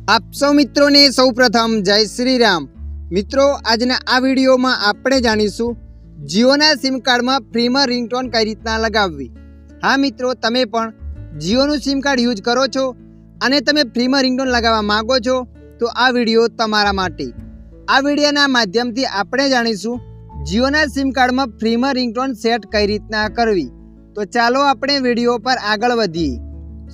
आप सौ मित्रों ने सौ प्रथम जय श्री राम। मित्रों આજના આ વિડીયોમાં આપણે જાણીશું જીઓના સિમ કાર્ડમાં ફ્રીમાં રિંગટોન કઈ રીતના લગાવવી। હા મિત્રો, તમે પણ જીઓનું સિમ કાર્ડ યુઝ કરો છો અને તમે ફ્રીમાં રિંગટોન લગાવવા માંગો છો તો આ વિડીયો તમારા માટે। આ વિડીયોના માધ્યમથી આપણે જાણીશું જીઓના સિમ કાર્ડમાં ફ્રીમાં રિંગટોન સેટ કઈ રીતના કરવી। તો ચાલો આપણે વિડીયો પર આગળ વધીએ।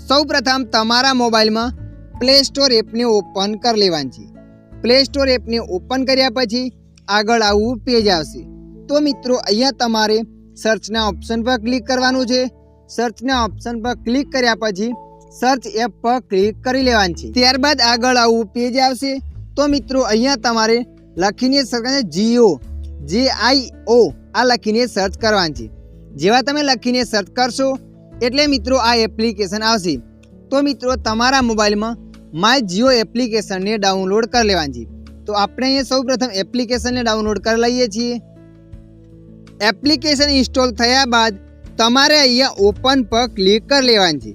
સૌપ્રથમ તમારા મોબાઈલમાં प्ले स्टोर एप ने ओपन कर लेवानी। प्ले स्टोर एप ने ओपन कर्या पछी आगळ आवुं पेज आवशे। तो मित्रों अहींया तमारे सर्चना ऑप्शन पर क्लिक करवानुं छे। सर्चना ऑप्शन पर क्लिक कर्या पछी सर्च एप पर क्लिक करी लेवानी छे। त्यारबाद आगळ आवुं पेज आवशे। तो मित्रों अहींया तमारे लखीने सर्च जियो JIO आ लखीने सर्च करवानी छे। जेवा तमे लखीने सर्च करशो एटले मित्रों आ एप्लिकेशन आवशे। तो मित्रों तमारा मोबाइल में माय जियो एप्लिकेशन ने डाउनलॉड कर लेवानी। तो आपणे अहींया सौ प्रथम एप्लिकेशन ने डाउनलॉड कर लईए छीए। एप्लिकेशन इंस्टॉल थया बाद तमारे अहींया ओपन पर क्लिक कर लेवानी।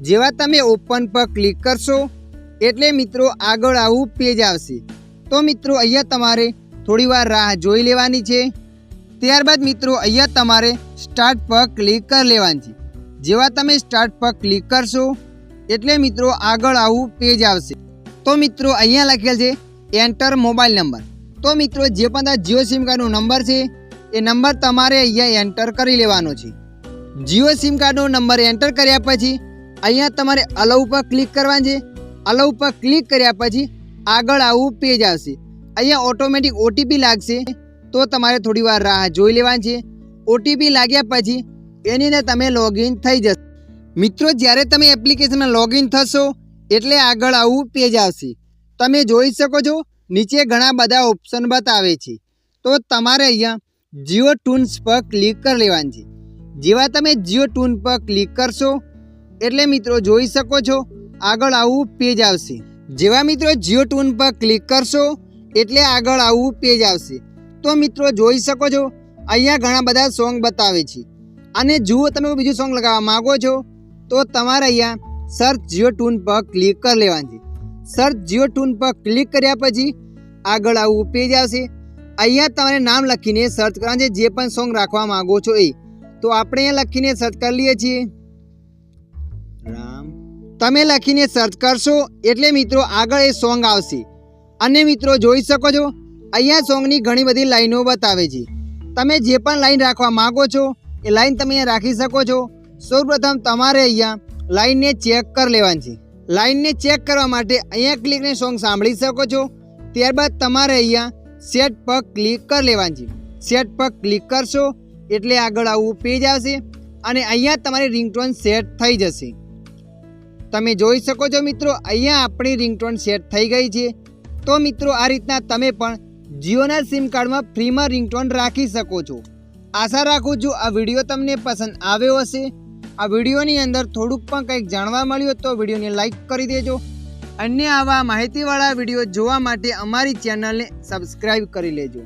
जेवा तमे ओपन पर क्लिक करशो एटले मित्रों आगळ आवुं पेज आवशे। तो मित्रों अहींया तमारे थोड़ी वार राह जोई लेवानी छे। त्यारबाद मित्रों अहींया तमारे स्टार्ट पर क्लिक कर लेवानी। जेवा तमे स्टार्ट पर क्लिक करशो एटले मित्रों आगळ आवुं पेज आवशे। तो मित्रों अहींया लखेल छे एंटर मोबाइल नंबर। तो मित्रों जे पण जियो सिम कार्डनो नंबर छे ए नंबर तमारे अहींया एंटर करी लेवानो छे। जियो सिम कार्डनो नंबर एंटर कर्या पछी अहींया तमारे अलाउ पर क्लिक करवानुं छे। अलाउ पर क्लिक कर्या पछी आगळ आवुं पेज आवशे। अहींया ऑटोमेटिक OTP लागशे। तो तमारे थोड़ी वार राह जोई लेवानी छे। OTP लाग्या पछी एनी अंदर तमे लॉगिन थई जशे। मित्रों ज्यारे तमे एप्लिकेशन में लॉगिन थशो एटले आगळ आवुं पेज आवशे। तमे जोई शको छो नीचे घणा बधा ऑप्शन बतावे छे। तो तमारे अहींया जियो टून्स पर क्लिक कर लेवानी छे। जेवा तमे जियो टून पर क्लिक करशो एटले मित्रों जोई शको छो आगळ आवुं पेज आवशे। जेवा मित्रों जियो टून पर क्लिक करशो एटले आगळ आवुं पेज आवशे। तो मित्रों जोई शको छो अहींया घणा बधा सॉन्ग बतावे छे अने जुओ तमे बीजुं सॉन्ग लगाववा मांगो छो तो तमारे अहींया सर्च जियो टून पर क्लिक कर लेवानी। सर्च जियो टून पर क्लिक कर्या पछी आगळ आवुं पेज आवशे। अहींया तमारे नाम लखीने सर्च करवानुं छे जे पण सॉन्ग राखवा मांगो छो ए। तो आपणे अहींया लखीने सर्च कर लीए छीए राम। तमे लखीने सर्च करशो एटले मित्रों आगळ ए सॉन्ग आवशे। अने मित्रों जोई शको छो अहींया सॉन्गनी घणी बधी लाइनो बतावे छे। तमे जे पण लाइन राखवा मांगो छो ए लाइन तमे अहींया राखी शको छो। सर्वप्रथम तमारे अहींया लाइन ने चेक कर लेवानी छे। लाइन ने चेक करवा माटे अहींया क्लिक ने सॉन्ग सांभળી શકો છો। ત્યારબાદ તમારે अहींया सेट पर क्लिक कर लेवानी छे। सेट पर क्लिक करशो एटले आगळ आवुं पेज आवशे अने अहींया तमारी रिंगटोन सेट थई जशे। तमे जोई शको छो मित्रों अहींया आपणी रिंगटोन सेट थई गई छे। तो मित्रों आ रीतना तमे पण जियोना सिम कार्डमां फ्रीमां रिंगटोन राखी शको छो। आशा राखું છું આ વિડીયો તમને પસંદ આવ્યો હશે। આ વિડીયોની અંદર થોડુંક પણ કંઈક જાણવા મળ્યું તો વિડીયોને લાઈક કરી દેજો। અન્ય આવા માહિતીવાળા વિડીયો જોવા માટે અમારી ચેનલને સબસ્ક્રાઈબ કરી લેજો।